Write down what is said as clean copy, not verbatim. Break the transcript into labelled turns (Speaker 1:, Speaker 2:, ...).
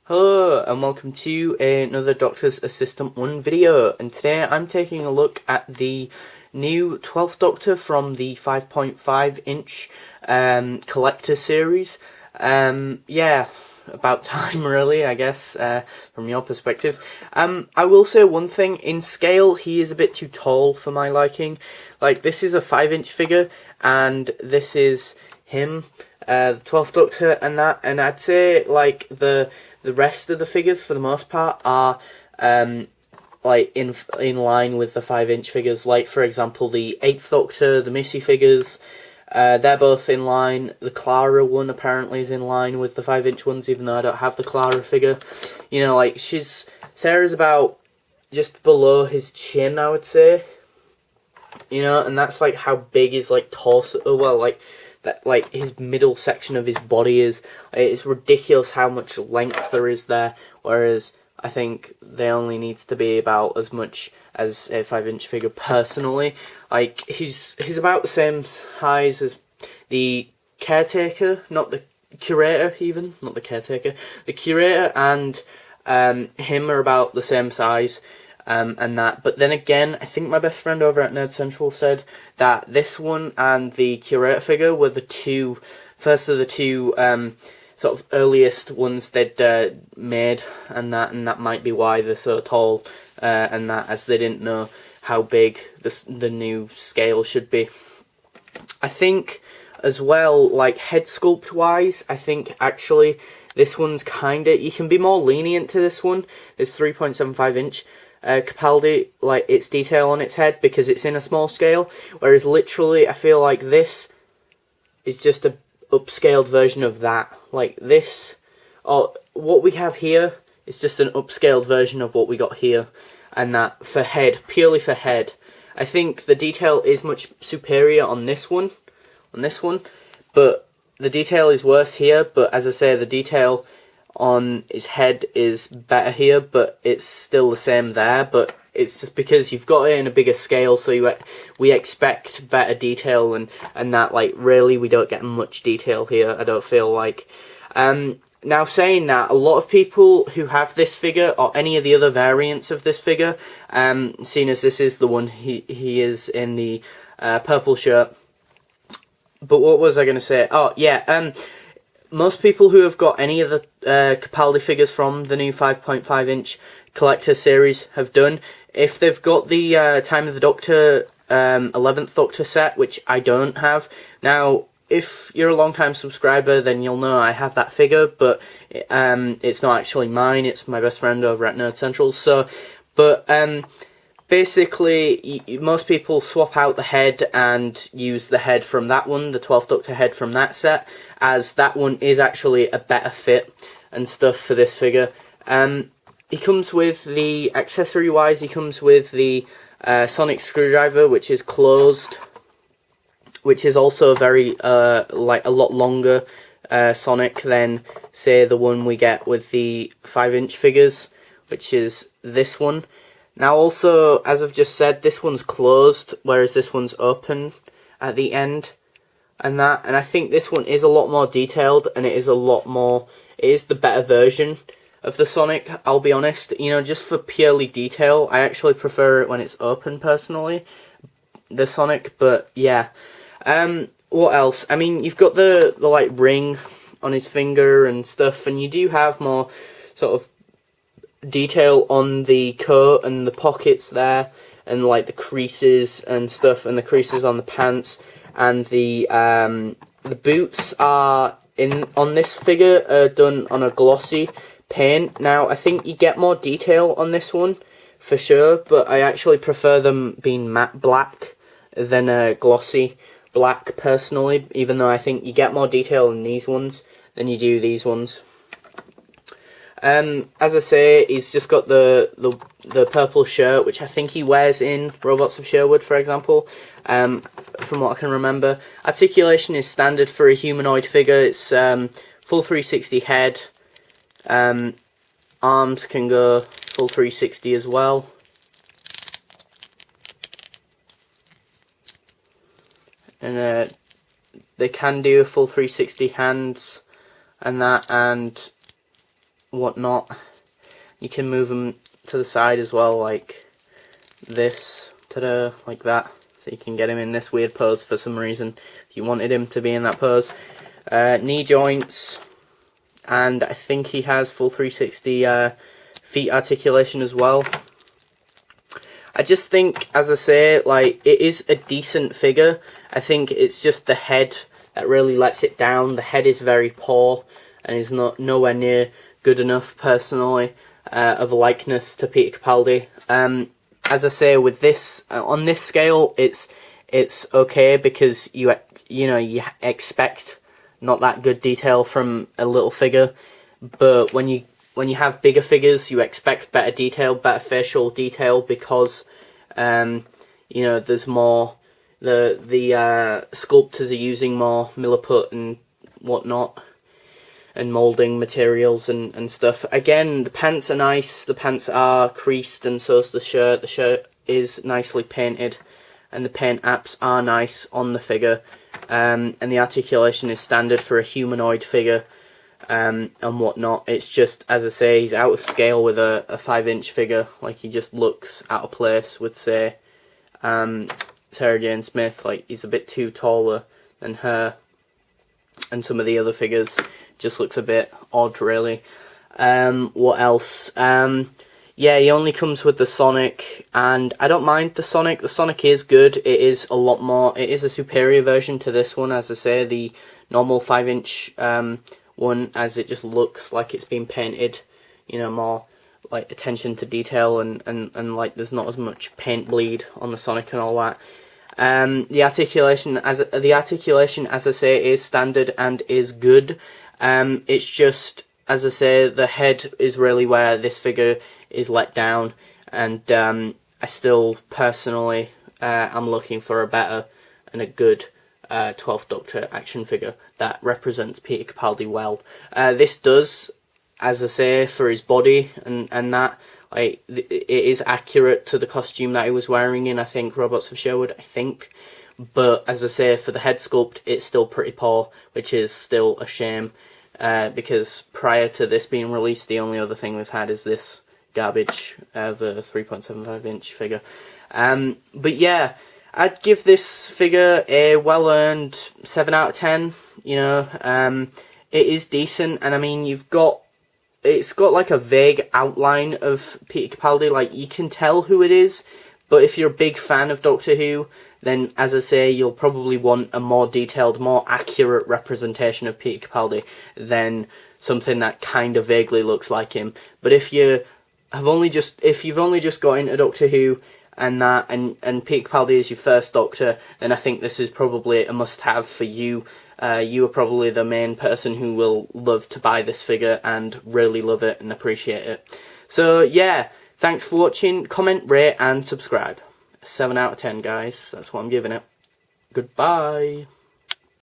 Speaker 1: Hello and welcome to another Doctor's Assistant 1 video, and today I'm taking a look at the new 12th Doctor from the 5.5 inch collector series. Yeah, about time really, I guess, from your perspective. I will say one thing, in scale he is a bit too tall for my liking. Like, this is a 5-inch figure and this is him, the 12th Doctor, and I'd say like the rest of the figures for the most part are like in line with the 5-inch figures. Like, for example, the 8th Doctor, the Missy figures, they're both in line. The Clara one apparently is in line with the 5-inch ones, even though I don't have the Clara figure. You know, like, Sarah's about just below his chin, I would say. You know, and that's like how big his like torso, well, like that, like his middle section of his body is. It's ridiculous how much length there is there, whereas I think there only needs to be about as much as a 5-inch figure personally. Like, he's about the same size as the Caretaker, not the Curator even, not the Caretaker. The Curator and him are about the same size. And that, but then again, I think my best friend over at Nerd Central said that this one and the Curator figure were the first of the two sort of earliest ones they'd made, and that might be why they're so tall, and that, as they didn't know how big the new scale should be. I think as well, like head sculpt wise, I think actually this one's kinda, you can be more lenient to this one. It's 3.75 inch. Capaldi, like, its detail on its head, because it's in a small scale, whereas literally I feel like this is just a upscaled version of that. Like, this, or what we have here is just an upscaled version of what we got here, and that for head, purely for head. I think the detail is much superior on this one, but the detail is worse here. But as I say, the detail on his head is better here, but it's still the same there. But it's just because you've got it in a bigger scale, so we expect better detail, and that, like, really we don't get much detail here, I don't feel like. Now, saying that, a lot of people who have this figure or any of the other variants of this figure, seeing as this is the one he is in the purple shirt. But what was I going to say? Oh yeah, most people who have got any of the Capaldi figures from the new 5.5 inch collector series have done, if they've got the Time of the Doctor 11th Doctor set, which I don't have. Now, if you're a long-time subscriber, then you'll know I have that figure, but it's not actually mine, it's my best friend over at Nerd Central. So, but basically, most people swap out the head and use the head from that one, the 12th Doctor head from that set, as that one is actually a better fit and stuff for this figure. He comes with the, accessory-wise, he comes with the sonic screwdriver, which is closed, which is also very, like, a lot longer sonic than, say, the one we get with the 5-inch figures, which is this one. Now, also, as I've just said, this one's closed, whereas this one's open at the end, and I think this one is a lot more detailed, and it is the better version of the Sonic, I'll be honest. You know, just for purely detail, I actually prefer it when it's open, personally, the Sonic, but yeah. What else? I mean, you've got the like, ring on his finger and stuff, and you do have more sort of detail on the coat and the pockets there, and like the creases and stuff, and the creases on the pants, and the boots are on this figure done on a glossy paint. Now, I think you get more detail on this one for sure, but I actually prefer them being matte black than a glossy black personally, even though I think you get more detail in these ones than you do these ones. As I say, he's just got the purple shirt, which I think he wears in Robots of Sherwood, for example, from what I can remember. Articulation is standard for a humanoid figure. It's full 360 head. Arms can go full 360 as well. And they can do a full 360 hands and that, and whatnot. You can move him to the side as well, like this, ta-da, like that. So you can get him in this weird pose for some reason, if you wanted him to be in that pose. Knee joints, and I think he has full 360 feet articulation as well. I just think, as I say, like, it is a decent figure. I think it's just the head that really lets it down. The head is very poor and is nowhere near good enough, personally, of a likeness to Peter Capaldi. As I say, with this, on this scale, it's okay, because you expect not that good detail from a little figure, but when you have bigger figures, you expect better detail, better facial detail, because there's more. The sculptors are using more Milliput and whatnot, and moulding materials and stuff. Again, the pants are nice. The pants are creased, and so's the shirt. The shirt is nicely painted, and the paint apps are nice on the figure. And the articulation is standard for a humanoid figure, and whatnot. It's just, as I say, he's out of scale with a 5-inch figure. Like, he just looks out of place with, say, Sarah Jane Smith. Like, he's a bit too taller than her, and some of the other figures. Just looks a bit odd, really. What else? Yeah, he only comes with the Sonic, and I don't mind the Sonic. The Sonic is good. It is a lot more. It is a superior version to this one, as I say. The normal 5-inch one, as it just looks like it's been painted, more like attention to detail, and like there's not as much paint bleed on the Sonic and all that. The articulation, as I say, is standard and is good. It's just, as I say, the head is really where this figure is let down, and I still personally am looking for a better and a good 12th Doctor action figure that represents Peter Capaldi well. This does, as I say, for his body and that, like, it is accurate to the costume that he was wearing in, I think, Robots of Sherwood, I think. But, as I say, for the head sculpt, it's still pretty poor, which is still a shame, because prior to this being released, the only other thing we've had is this garbage of a 3.75-inch figure. But yeah, I'd give this figure a well-earned 7 out of 10, it is decent, and I mean, it's got like a vague outline of Peter Capaldi, like, you can tell who it is, but if you're a big fan of Doctor Who, then, as I say, you'll probably want a more detailed, more accurate representation of Peter Capaldi than something that kind of vaguely looks like him. But if you've only just got into Doctor Who and Peter Capaldi is your first Doctor, then I think this is probably a must-have for you. You are probably the main person who will love to buy this figure and really love it and appreciate it. So yeah, thanks for watching. Comment, rate and subscribe. 7 out of 10, guys. That's what I'm giving it. Goodbye.